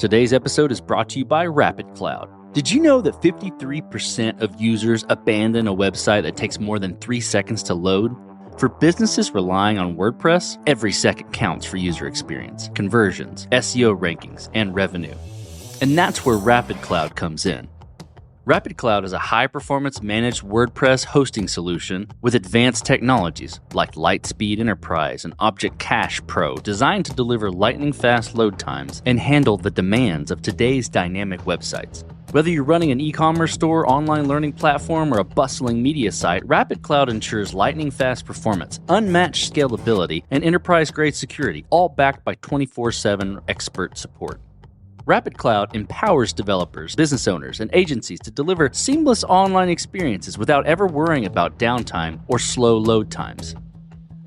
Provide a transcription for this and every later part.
Today's episode is brought to you by RapidCloud. Did you know that 53% of users abandon a website that takes more than 3 seconds to load? For businesses relying on WordPress, every second counts for user experience, conversions, SEO rankings, and revenue. And that's where RapidCloud comes in. RapidCloud is a high-performance managed WordPress hosting solution with advanced technologies like Lightspeed Enterprise and Object Cache Pro designed to deliver lightning-fast load times and handle the demands of today's dynamic websites. Whether you're running an e-commerce store, online learning platform, or a bustling media site, RapidCloud ensures lightning-fast performance, unmatched scalability, and enterprise-grade security, all backed by 24/7 expert support. RapidCloud empowers developers, business owners, and agencies to deliver seamless online experiences without ever worrying about downtime or slow load times.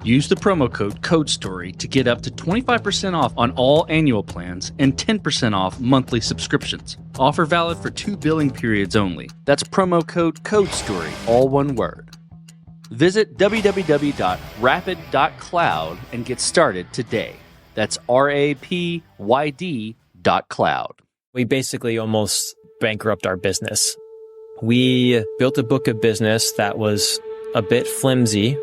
Use the promo code CODESTORY to get up to 25% off on all annual plans and 10% off monthly subscriptions. Offer valid for 2 billing periods only. That's promo code CODESTORY, all one word. Visit www.rapid.cloud and get started today. That's RAPYD.cloud. We basically almost bankrupt our business. We built a book of business that was a bit flimsy.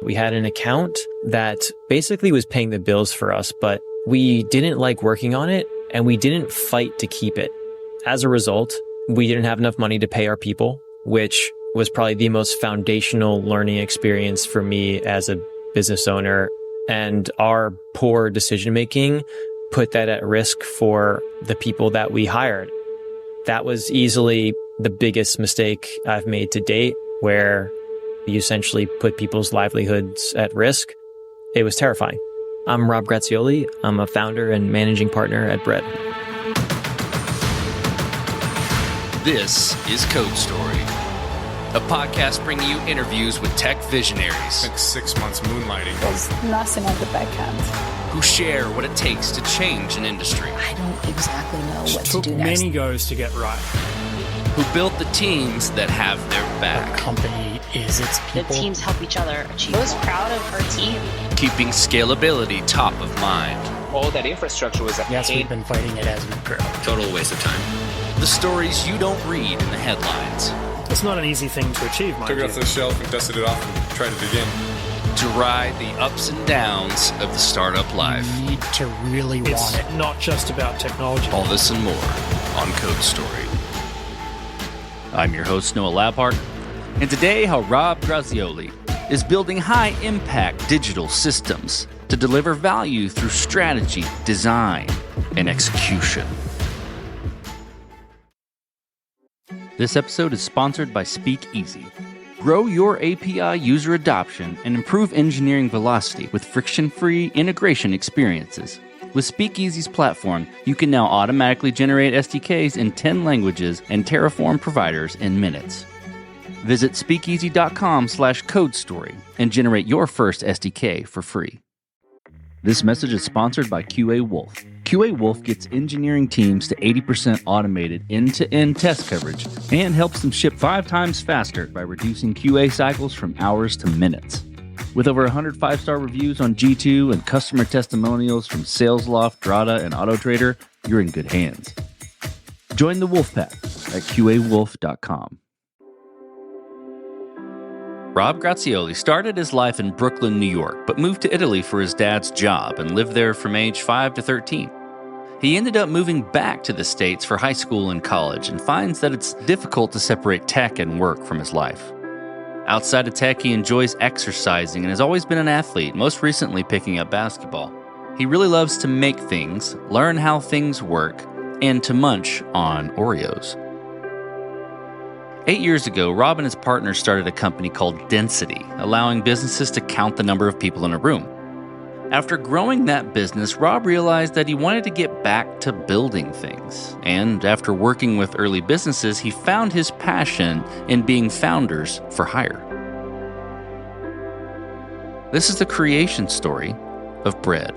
We had an account that basically was paying the bills for us, but we didn't like working on it and we didn't fight to keep it. As a result, we didn't have enough money to pay our people, which was probably the most foundational learning experience for me as a business owner. And our poor decision-making put that at risk for the people that we hired. That was easily the biggest mistake I've made to date, where you essentially put people's livelihoods at risk. It was terrifying. I'm Rob Grazioli. I'm a founder and managing partner at Bread. This is Code Story, a podcast bringing you interviews with tech visionaries. Like 6 months moonlighting. There's nothing at the back end. Who share what it takes to change an industry. I don't exactly know what to do Took next. many goes to get right. Who built the teams that have their Our back. company is its people. The teams help each other achieve. I was proud of our team. Keeping scalability top of mind. All that infrastructure was a Yes, pain. we've been fighting it as we grow. Total waste of time. The stories you don't read in the headlines. It's not an easy thing to achieve, mind Took it you. off the shelf and dusted it off and tried it again. To ride the ups and downs of the startup life. You need to really want it. Not just about technology. All this and more on Code Story. I'm your host, Noah Labhart, and today how Rob Grazioli is building high-impact digital systems to deliver value through strategy, design, and execution. This episode is sponsored by Speakeasy. Grow your API user adoption and improve engineering velocity with friction-free integration experiences. With Speakeasy's platform, you can now automatically generate SDKs in 10 languages and Terraform providers in minutes. Visit speakeasy.com/codestory and generate your first SDK for free. This message is sponsored by QA Wolf. QA Wolf gets engineering teams to 80% automated end-to-end test coverage and helps them ship 5 times faster by reducing QA cycles from hours to minutes. With over 100 5-star reviews on G2 and customer testimonials from SalesLoft, Drata, and AutoTrader, you're in good hands. Join the Wolfpack at QAWolf.com. Rob Grazioli started his life in Brooklyn, New York, but moved to Italy for his dad's job and lived there from age 5 to 13. He ended up moving back to the States for high school and college and finds that it's difficult to separate tech and work from his life. Outside of tech, he enjoys exercising and has always been an athlete, most recently picking up basketball. He really loves to make things, learn how things work, and to munch on Oreos. 8 years ago, Rob and his partner started a company called Density, allowing businesses to count the number of people in a room. After growing that business, Rob realized that he wanted to get back to building things. And after working with early businesses, he found his passion in being founders for hire. This is the creation story of Bread.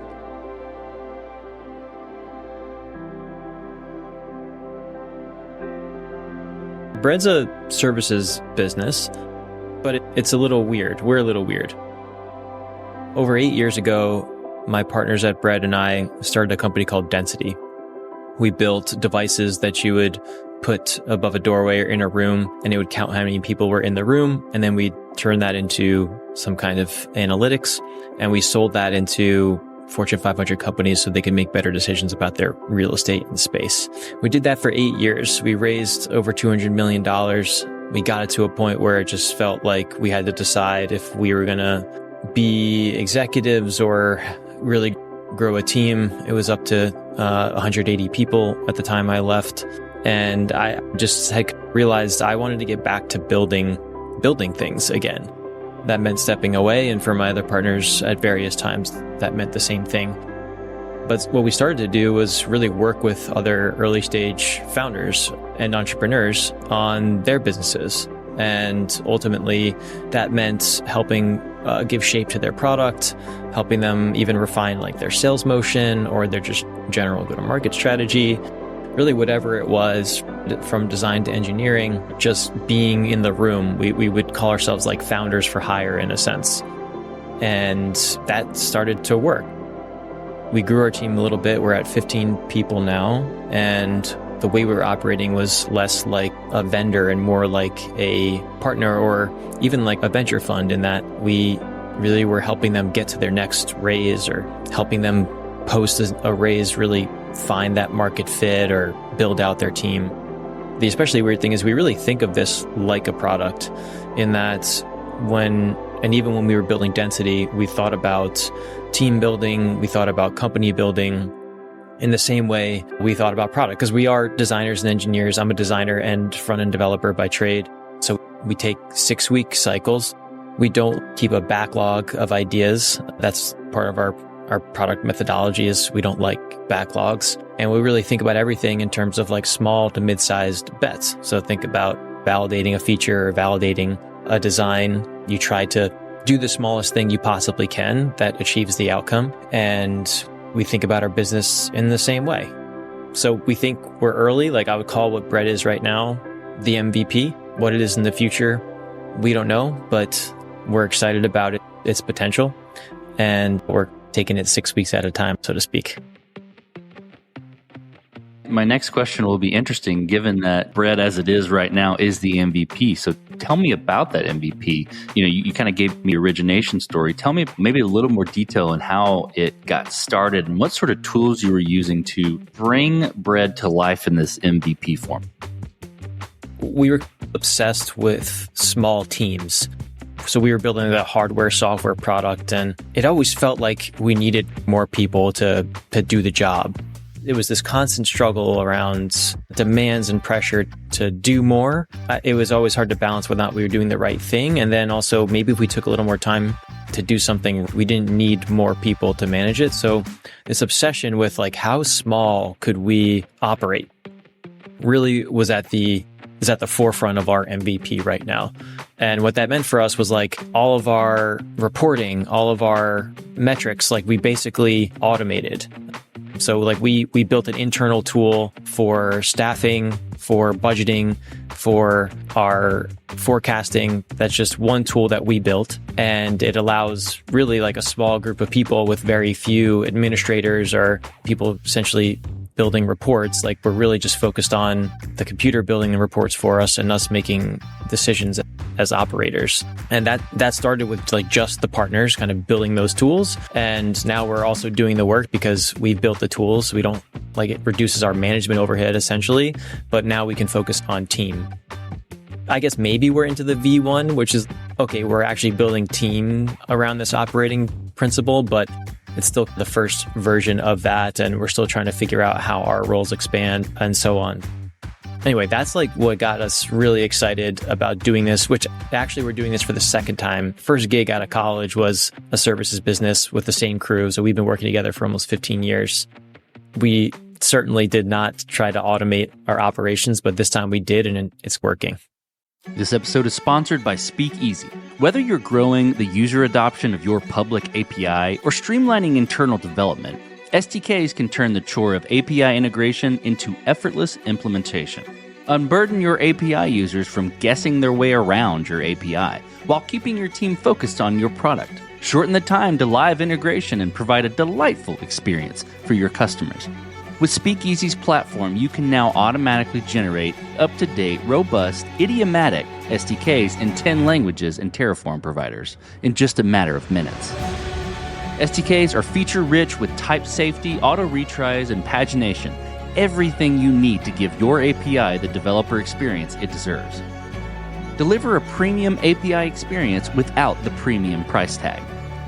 Bread's a services business, but it's a little weird. We're a little weird. Over 8 years ago, my partners at Bread and I started a company called Density. We built devices that you would put above a doorway or in a room, and it would count how many people were in the room. And then we turned that into some kind of analytics, and we sold that into Fortune 500 companies so they could make better decisions about their real estate and space. We did that for 8 years. We raised over $200 million. We got it to a point where it just felt like we had to decide if we were going to be executives or really grow a team. It was up to 180 people at the time I left. And I just had realized I wanted to get back to building things again. That meant stepping away. And for my other partners at various times, that meant the same thing. But what we started to do was really work with other early stage founders and entrepreneurs on their businesses. And ultimately, that meant helping give shape to their product, helping them even refine like their sales motion or their just general go-to-market strategy. Really, whatever it was, from design to engineering, just being in the room. We would call ourselves like founders for hire in a sense. And that started to work. We grew our team a little bit. We're at 15 people now. And the way we were operating was less like a vendor and more like a partner or even like a venture fund, in that we really were helping them get to their next raise or helping them post a raise, really find that market fit or build out their team. The especially weird thing is we really think of this like a product, in that even when we were building density, we thought about team building, we thought about company building in the same way we thought about product, because we are designers and engineers. I'm a designer and front-end developer by trade. So we take 6-week cycles. We don't keep a backlog of ideas. That's part of our product methodology, is we don't like backlogs. And we really think about everything in terms of like small to mid-sized bets. So think about validating a feature or validating a design. You try to do the smallest thing you possibly can that achieves the outcome. And we think about our business in the same way. So we think we're early. Like I would call what Bread is right now the MVP. What it is in the future, we don't know, but we're excited about its potential. And we're taking it 6 weeks at a time, so to speak. My next question will be interesting, given that Bread as it is right now is the MVP. So tell me about that MVP. You kind of gave me origination story. Tell me maybe a little more detail on how it got started and what sort of tools you were using to bring Bread to life in this MVP form. We were obsessed with small teams. So we were building the hardware, software product, and it always felt like we needed more people to do the job. It was this constant struggle around demands and pressure to do more. It was always hard to balance whether or not we were doing the right thing. And then also maybe if we took a little more time to do something, we didn't need more people to manage it. So this obsession with like how small could we operate really was at the forefront of our MVP right now. And what that meant for us was like all of our reporting, all of our metrics, like we basically automated. So like we built an internal tool for staffing, for budgeting, for our forecasting. That's just one tool that we built. And it allows really like a small group of people with very few administrators or people essentially building reports. Like we're really just focused on the computer building the reports for us and us making decisions as operators. And that started with like just the partners kind of building those tools. And now we're also doing the work because we've built the tools. We don't like it reduces our management overhead essentially, but now we can focus on team. I guess maybe we're into the V1, which is, okay, we're actually building team around this operating principle, but it's still the first version of that. And we're still trying to figure out how our roles expand and so on. Anyway, that's like what got us really excited about doing this, which actually we're doing this for the second time. First gig out of college was a services business with the same crew. So we've been working together for almost 15 years. We certainly did not try to automate our operations, but this time we did, and it's working. This episode is sponsored by Speakeasy. Whether you're growing the user adoption of your public API or streamlining internal development, SDKs can turn the chore of API integration into effortless implementation. Unburden your API users from guessing their way around your API while keeping your team focused on your product. Shorten the time to live integration and provide a delightful experience for your customers. With Speakeasy's platform, you can now automatically generate up-to-date, robust, idiomatic SDKs in 10 languages and Terraform providers in just a matter of minutes. SDKs are feature-rich with type safety, auto-retries, and pagination. Everything you need to give your API the developer experience it deserves. Deliver a premium API experience without the premium price tag.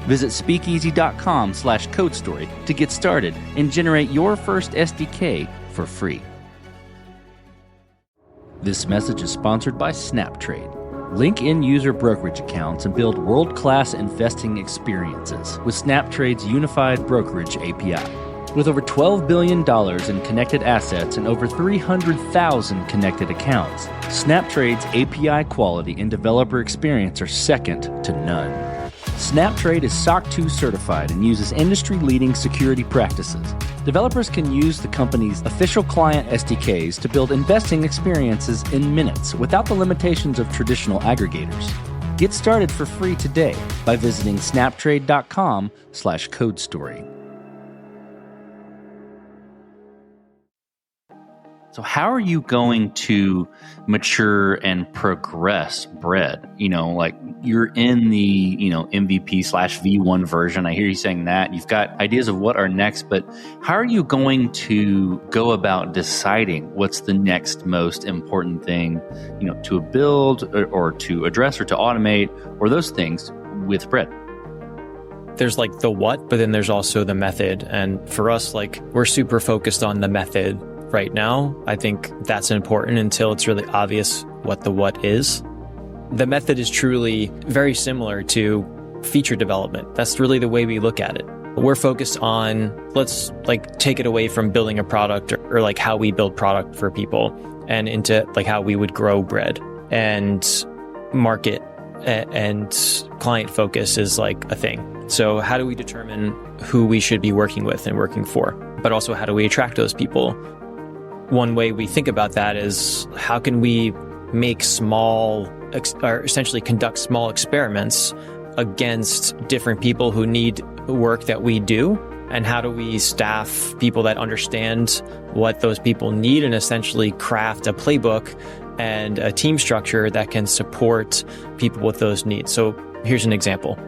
Visit speakeasy.com/codestory to get started and generate your first SDK for free. This message is sponsored by SnapTrade. Link in user brokerage accounts and build world-class investing experiences with SnapTrade's unified brokerage API. With over $12 billion in connected assets and over 300,000 connected accounts, SnapTrade's API quality and developer experience are second to none. SnapTrade is SOC 2 certified and uses industry-leading security practices. Developers can use the company's official client SDKs to build investing experiences in minutes without the limitations of traditional aggregators. Get started for free today by visiting snaptrade.com/codestory. So how are you going to mature and progress bread? Like you're in the, MVP/V1 version. I hear you saying that. You've got ideas of what are next, but how are you going to go about deciding what's the next most important thing, to build or to address or to automate or those things with bread? There's like the what, but then there's also the method. And for us, we're super focused on the method right now. I think that's important until it's really obvious what the what is. The method is truly very similar to feature development. That's really the way we look at it. We're focused on, let's take it away from building a product or how we build product for people and into how we would grow bread, and market and client focus is a thing. So how do we determine who we should be working with and working for? But also, how do we attract those people? One way we think about that is, how can we make essentially conduct small experiments against different people who need work that we do? And how do we staff people that understand what those people need and essentially craft a playbook and a team structure that can support people with those needs? So here's an example.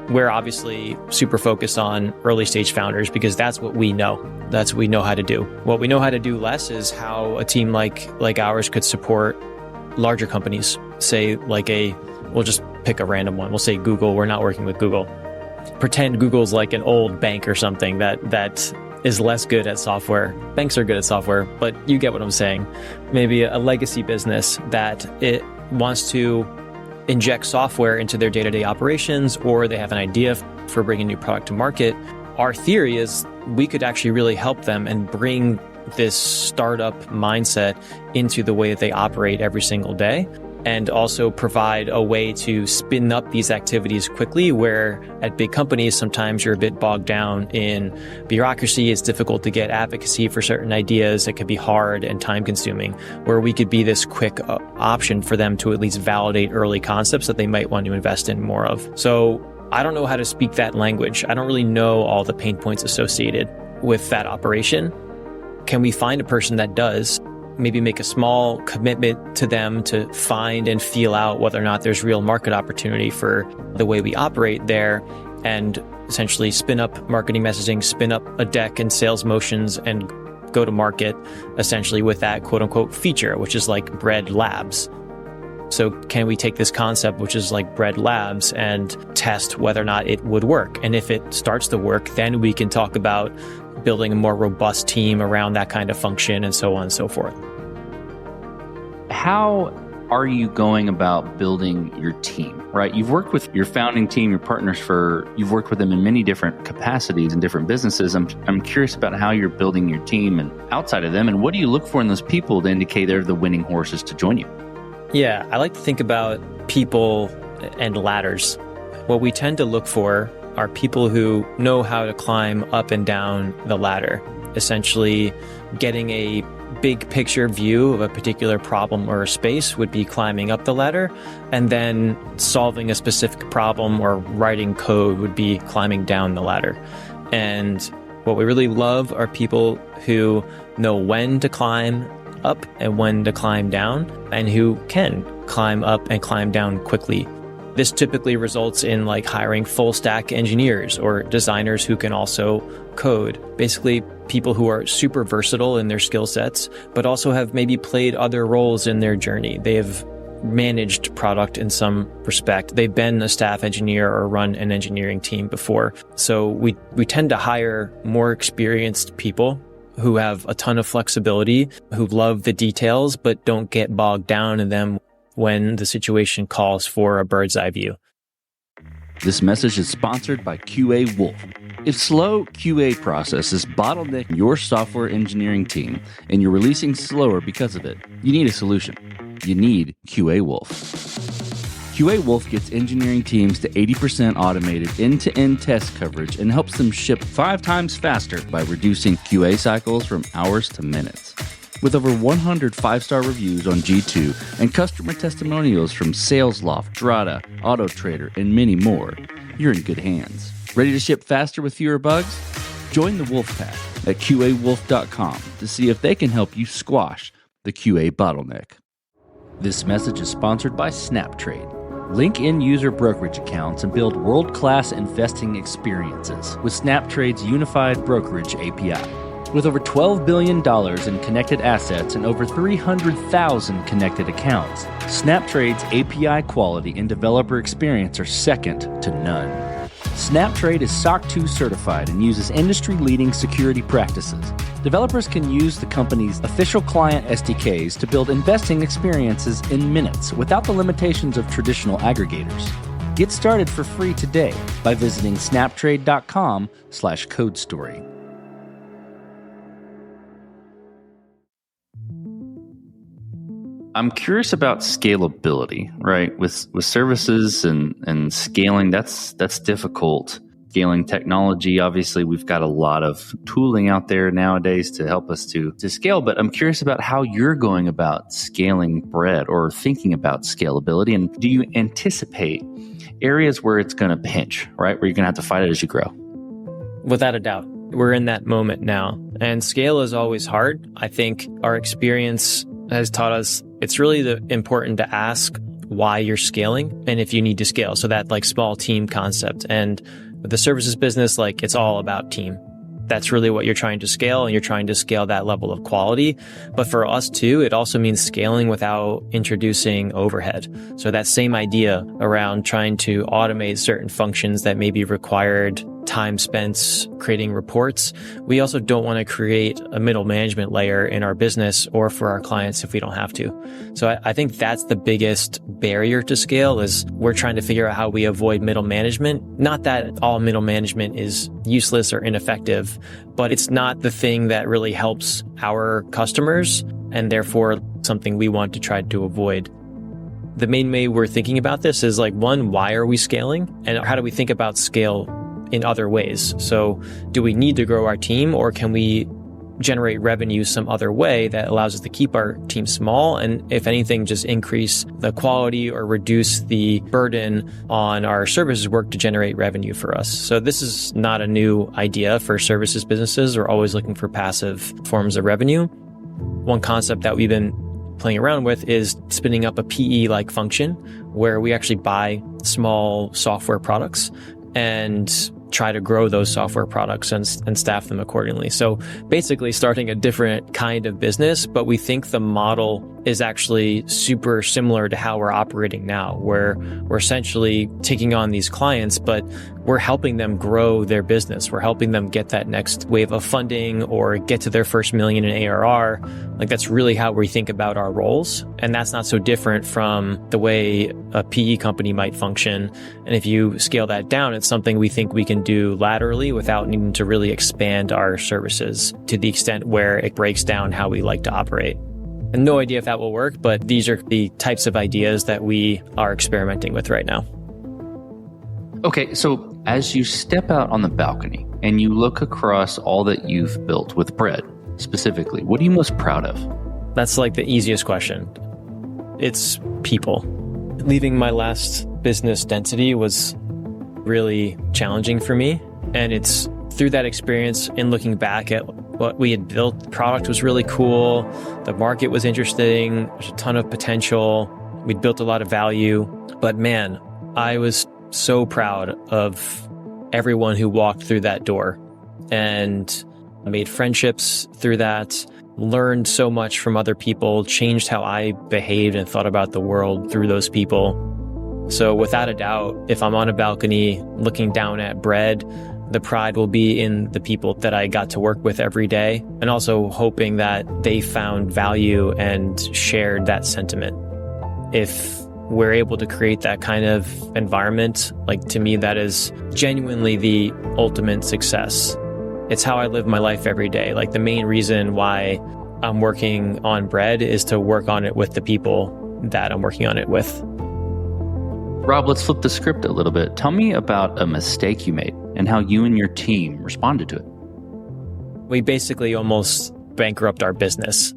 We're obviously super focused on early stage founders because that's what we know. That's what we know how to do. What we know how to do less is how a team like ours could support larger companies. Say we'll just pick a random one. We'll say Google. We're not working with Google. Pretend Google's like an old bank or something that is less good at software. Banks are good at software, but you get what I'm saying. Maybe a legacy business that it wants to inject software into their day-to-day operations, or they have an idea for bringing a new product to market. Our theory is we could actually really help them and bring this startup mindset into the way that they operate every single day, and also provide a way to spin up these activities quickly, where at big companies, sometimes you're a bit bogged down in bureaucracy. It's difficult to get advocacy for certain ideas. It could be hard and time consuming, where we could be this quick option for them to at least validate early concepts that they might want to invest in more of. So I don't know how to speak that language. I don't really know all the pain points associated with that operation. Can we find a person that does? Maybe make a small commitment to them to find and feel out whether or not there's real market opportunity for the way we operate there, and essentially spin up marketing messaging, spin up a deck and sales motions, and go to market essentially with that quote unquote feature, which is like Bread Labs. So can we take this concept, which is like Bread Labs, and test whether or not it would work? And if it starts to work, then we can talk about building a more robust team around that kind of function, and so on and so forth. How are you going about building your team, right? You've worked with your founding team, your partners you've worked with them in many different capacities and different businesses. I'm curious about how you're building your team and outside of them, and what do you look for in those people to indicate they're the winning horses to join you? Yeah, I like to think about people and ladders. What we tend to look for are people who know how to climb up and down the ladder, essentially getting a big picture view of a particular problem or a space would be climbing up the ladder, and then solving a specific problem or writing code would be climbing down the ladder. And What we really love are people who know when to climb up and when to climb down, and who can climb up and climb down quickly. This typically results in like hiring full stack engineers or designers who can also code. Basically, people who are super versatile in their skill sets, but also have maybe played other roles in their journey. They have managed product in some respect. They've been a staff engineer or run an engineering team before. So we tend to hire more experienced people who have a ton of flexibility, who love the details, but don't get bogged down in them when the situation calls for a bird's eye view. This message is sponsored by QA Wolf. If slow QA processes bottleneck your software engineering team and you're releasing slower because of it, you need a solution. You need QA Wolf. QA Wolf gets engineering teams to 80% automated end-to-end test coverage and helps them ship 5 times faster by reducing QA cycles from hours to minutes. With over 100 5-star reviews on G2 and customer testimonials from SalesLoft, Drata, AutoTrader, and many more, you're in good hands. Ready to ship faster with fewer bugs? Join the Wolf Pack at QAWolf.com to see if they can help you squash the QA bottleneck. This message is sponsored by SnapTrade. Link in user brokerage accounts and build world-class investing experiences with SnapTrade's unified brokerage API. With over $12 billion in connected assets and over 300,000 connected accounts, SnapTrade's API quality and developer experience are second to none. SnapTrade is SOC 2 certified and uses industry-leading security practices. Developers can use the company's official client SDKs to build investing experiences in minutes without the limitations of traditional aggregators. Get started for free today by visiting snaptrade.com/codestory. I'm curious about scalability, right? With services and scaling, that's difficult. Scaling technology, obviously, we've got a lot of tooling out there nowadays to help us to scale. But I'm curious about how you're going about scaling Bread or thinking about scalability. And do you anticipate areas where it's going to pinch, right? Where you're going to have to fight it as you grow? Without a doubt. We're in that moment now. And scale is always hard. I think our experience has taught us it's really important to ask why you're scaling and if you need to scale. So that like small team concept. And with the services business, like it's all about team. That's really what you're trying to scale, and you're trying to scale that level of quality. But for us too, it also means scaling without introducing overhead. So that same idea around trying to automate certain functions that maybe required time spent creating reports. We also don't want to create a middle management layer in our business or for our clients if we don't have to. So I think that's the biggest barrier to scale is we're trying to figure out how we avoid middle management. Not that all middle management is useless or ineffective, but it's not the thing that really helps our customers and therefore something we want to try to avoid. The main way we're thinking about this is like, one, why are we scaling? And how do we think about scale in other ways? So do we need to grow our team, or can we generate revenue some other way that allows us to keep our team small and, if anything, just increase the quality or reduce the burden on our services work to generate revenue for us? So this is not a new idea for services businesses. We're always looking for passive forms of revenue. One concept that we've been playing around with is spinning up a PE-like function where we actually buy small software products and try to grow those software products and staff them accordingly. So basically starting a different kind of business, but we think the model is actually super similar to how we're operating now, where we're essentially taking on these clients, but we're helping them grow their business. We're helping them get that next wave of funding or get to their first $1 million in ARR. Like that's really how we think about our roles. And that's not so different from the way a PE company might function. And if you scale that down, it's something we think we can do laterally without needing to really expand our services to the extent where it breaks down how we like to operate. And no idea if that will work, but these are the types of ideas that we are experimenting with right now. Okay, so as you step out on the balcony and you look across all that you've built with Bread, specifically, what are you most proud of? That's like the easiest question. It's people. Leaving my last business, Density, was really challenging for me. And it's through that experience, in looking back at what we had built, the product was really cool. The market was interesting. There's a ton of potential. We'd built a lot of value. But man, I was so proud of everyone who walked through that door, and made friendships through that, learned so much from other people, changed how I behaved and thought about the world through those people. So without a doubt, if I'm on a balcony looking down at bread, the pride will be in the people that I got to work with every day, and also hoping that they found value and shared that sentiment. If we're able to create that kind of environment, like, to me, that is genuinely the ultimate success. It's how I live my life every day. Like, the main reason why I'm working on bread is to work on it with the people that I'm working on it with. Rob, let's flip the script a little bit. Tell me about a mistake you made and how you and your team responded to it. We basically almost bankrupt our business.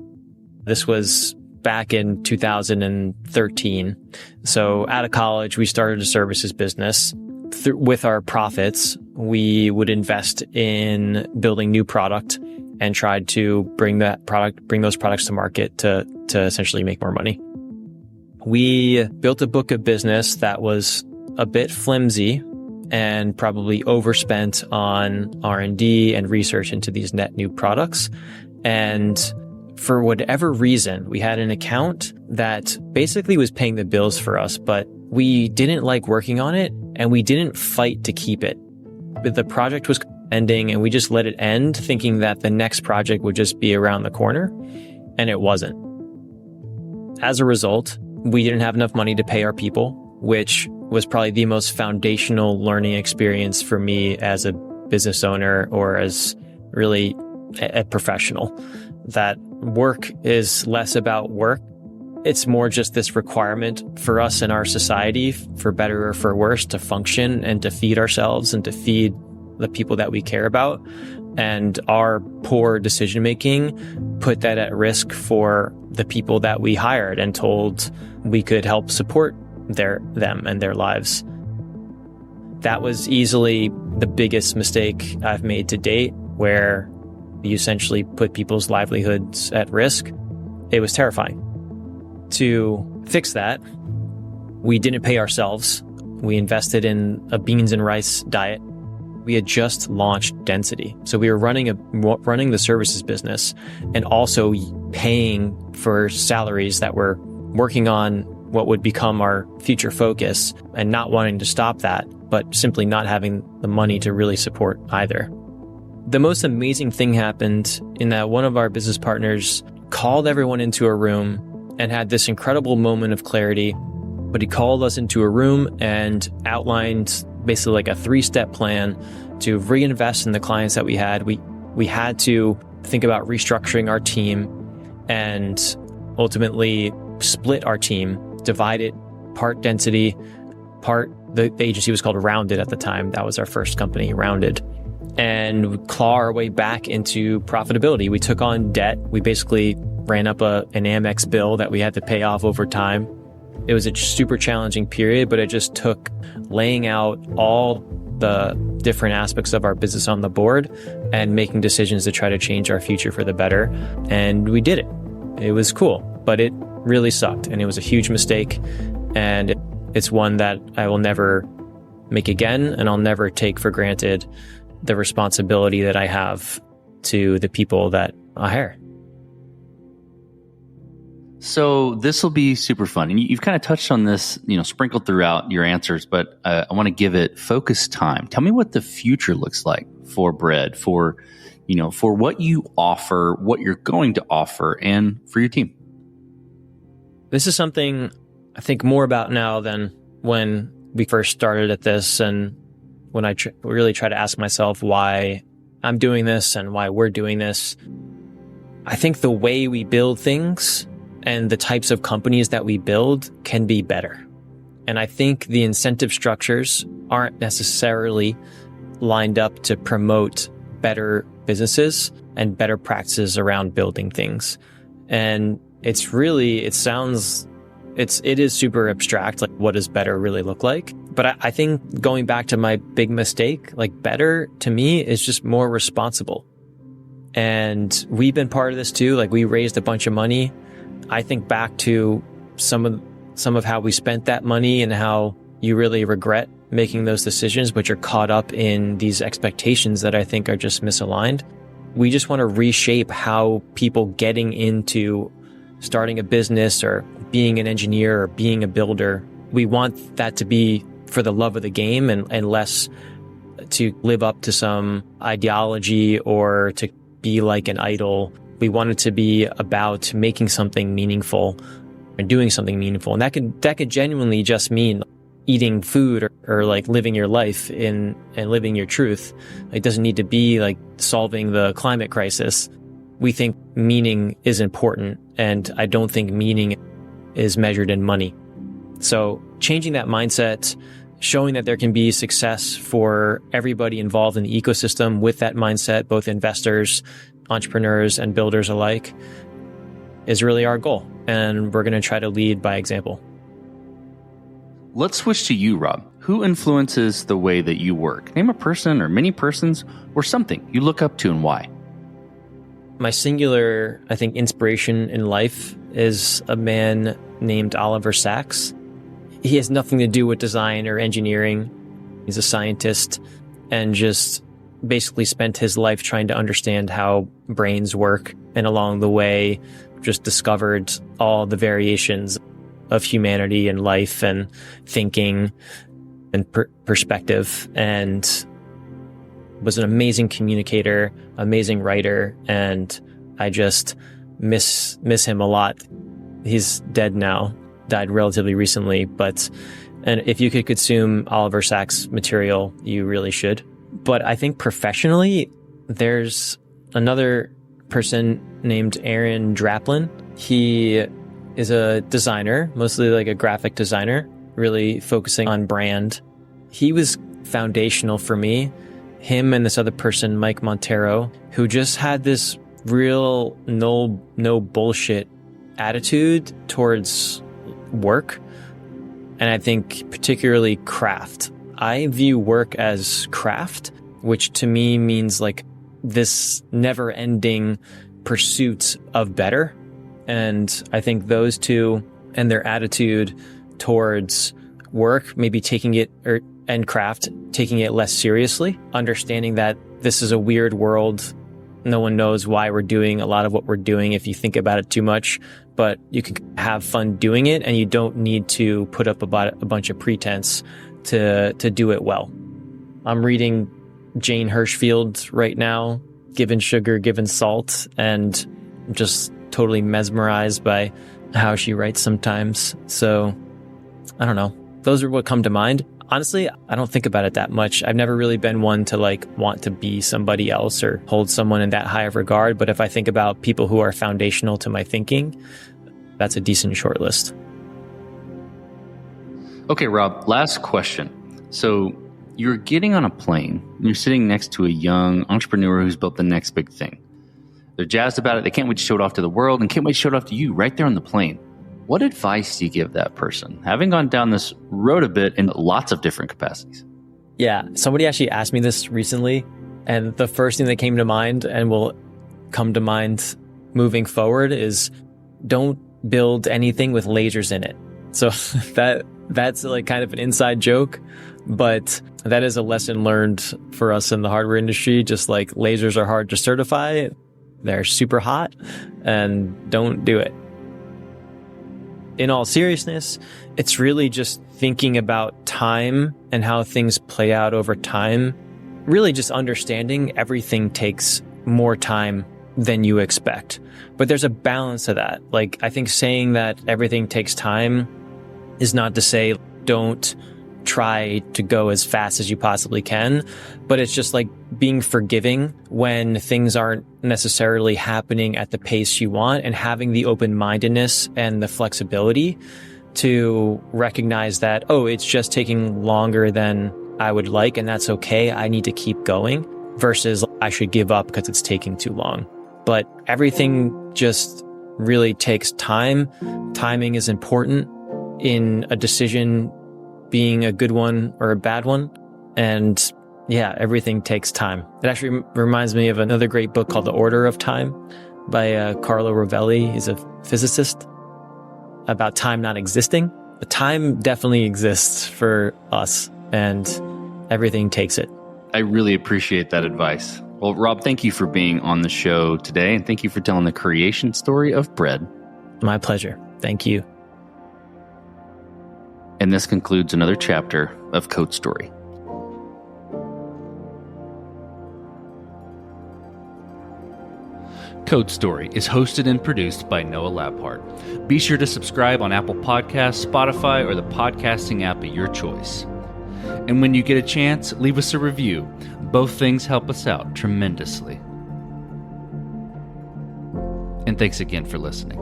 This was back in 2013. So out of college, we started a services business. With our profits, we would invest in building new product and tried to bring those products to market to essentially make more money. We built a book of business that was a bit flimsy and probably overspent on R&D and research into these net new products. And for whatever reason, we had an account that basically was paying the bills for us, but we didn't like working on it and we didn't fight to keep it. But the project was ending and we just let it end, thinking that the next project would just be around the corner, and it wasn't. As a result, we didn't have enough money to pay our people, which was probably the most foundational learning experience for me as a business owner, or as really a professional. That work is less about work. It's more just this requirement for us in our society, for better or for worse, to function and to feed ourselves and to feed the people that we care about. And our poor decision making put that at risk for the people that we hired and told we could help support them and their lives. That was easily the biggest mistake I've made to date, where you essentially put people's livelihoods at risk. It was terrifying. To fix that, we didn't pay ourselves. We invested in a beans and rice diet. We had just launched Density. So we were running the services business and also paying for salaries that were working on what would become our future focus, and not wanting to stop that, but simply not having the money to really support either. The most amazing thing happened in that one of our business partners called everyone into a room and had this incredible moment of clarity. But he called us into a room and outlined basically like a 3-step plan to reinvest in the clients that we had. We had to think about restructuring our team and ultimately split our team, divide it, part Density, part the agency was called Rounded at the time. That was our first company, Rounded. And claw our way back into profitability. We took on debt. We basically ran up an Amex bill that we had to pay off over time. It was a super challenging period, but it just took laying out all the different aspects of our business on the board and making decisions to try to change our future for the better. And we did it. It was cool, but it really sucked. And it was a huge mistake. And it's one that I will never make again. And I'll never take for granted the responsibility that I have to the people that I hire. So this will be super fun. And you've kind of touched on this, sprinkled throughout your answers, but I want to give it focused time. Tell me what the future looks like for Bread, for what you offer, what you're going to offer, and for your team. This is something I think more about now than when we first started at this, and when I really try to ask myself why I'm doing this and why we're doing this. I think the way we build things and the types of companies that we build can be better. And I think the incentive structures aren't necessarily lined up to promote better businesses and better practices around building things. And it is super abstract, like what does better really look like? But I think going back to my big mistake, like better to me is just more responsible. And we've been part of this too. Like we raised a bunch of money. I think back to some of how we spent that money and how you really regret making those decisions, but you're caught up in these expectations that I think are just misaligned. We just want to reshape how people getting into starting a business or being an engineer or being a builder, we want that to be for the love of the game and less to live up to some ideology or to be like an idol. We want it to be about making something meaningful and doing something meaningful. And that could genuinely just mean eating food or like living your life and living your truth. It doesn't need to be like solving the climate crisis. We think meaning is important, and I don't think meaning is measured in money. So changing that mindset, showing that there can be success for everybody involved in the ecosystem with that mindset, both investors, entrepreneurs, and builders alike, is really our goal. And we're going to try to lead by example. Let's switch to you, Rob. Who influences the way that you work? Name a person or many persons or something you look up to and why. My singular, I think, inspiration in life is a man named Oliver Sacks. He has nothing to do with design or engineering. He's a scientist and just basically spent his life trying to understand how brains work, and along the way just discovered all the variations of humanity and life and thinking and perspective, and was an amazing communicator, amazing writer, and I just miss him a lot. He's dead now, died relatively recently, and if you could consume Oliver Sacks material, you really should. But I think professionally, there's another person named Aaron Draplin. He is a designer, mostly like a graphic designer, really focusing on brand. He was foundational for me. Him and this other person, Mike Montero, who just had this real no bullshit attitude towards work. And I think particularly craft. I view work as craft, which to me means like this never ending pursuit of better. And I think those two and their attitude towards work, maybe taking it and craft, taking it less seriously, understanding that this is a weird world. No one knows why we're doing a lot of what we're doing if you think about it too much, but you can have fun doing it and you don't need to put up a bunch of pretense to do it well. I'm reading Jane Hirschfield right now, Given Sugar, Given Salt, and I'm just totally mesmerized by how she writes sometimes. So I don't know. Those are what come to mind. Honestly, I don't think about it that much. I've never really been one to like want to be somebody else or hold someone in that high of regard. But if I think about people who are foundational to my thinking, that's a decent short list. Okay, Rob, last question. So you're getting on a plane and you're sitting next to a young entrepreneur who's built the next big thing. They're jazzed about it. They can't wait to show it off to the world and can't wait to show it off to you right there on the plane. What advice do you give that person, having gone down this road a bit in lots of different capacities? Yeah, somebody actually asked me this recently, and the first thing that came to mind and will come to mind moving forward is don't build anything with lasers in it. So that's like kind of an inside joke, but that is a lesson learned for us in the hardware industry. Just like lasers are hard to certify, they're super hot, and don't do it. In all seriousness, it's really just thinking about time and how things play out over time. Really just understanding everything takes more time than you expect. But there's a balance to that. Like, I think saying that everything takes time is not to say don't try to go as fast as you possibly can, but it's just like being forgiving when things aren't necessarily happening at the pace you want, and having the open-mindedness and the flexibility to recognize that, oh, it's just taking longer than I would like, and that's okay. I need to keep going, versus I should give up because it's taking too long. But everything just really takes time. Timing is important in a decision being a good one or a bad one. And yeah, everything takes time. It actually reminds me of another great book called The Order of Time by Carlo Rovelli. He's a physicist, about time not existing. But time definitely exists for us, and everything takes it. I really appreciate that advice. Well, Rob, thank you for being on the show today, and thank you for telling the creation story of bread. My pleasure. Thank you. And this concludes another chapter of Code Story. Code Story is hosted and produced by Noah Labhart. Be sure to subscribe on Apple Podcasts, Spotify, or the podcasting app of your choice. And when you get a chance, leave us a review. Both things help us out tremendously. And thanks again for listening.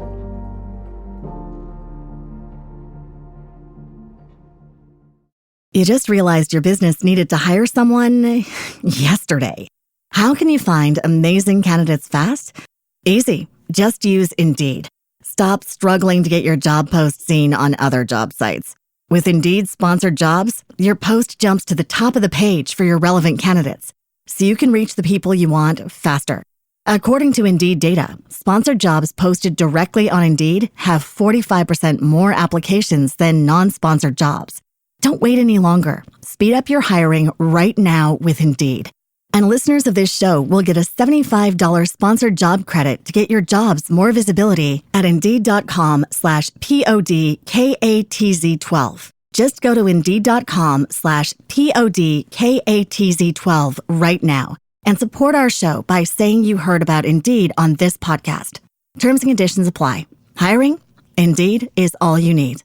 You just realized your business needed to hire someone yesterday. How can you find amazing candidates fast? Easy. Just use Indeed. Stop struggling to get your job post seen on other job sites. With Indeed sponsored jobs, your post jumps to the top of the page for your relevant candidates, so you can reach the people you want faster. According to Indeed data, sponsored jobs posted directly on Indeed have 45% more applications than non-sponsored jobs. Don't wait any longer. Speed up your hiring right now with Indeed. And listeners of this show will get a $75 sponsored job credit to get your jobs more visibility at Indeed.com/PODKATZ12. Just go to Indeed.com/PODKATZ12 right now and support our show by saying you heard about Indeed on this podcast. Terms and conditions apply. Hiring? Indeed is all you need.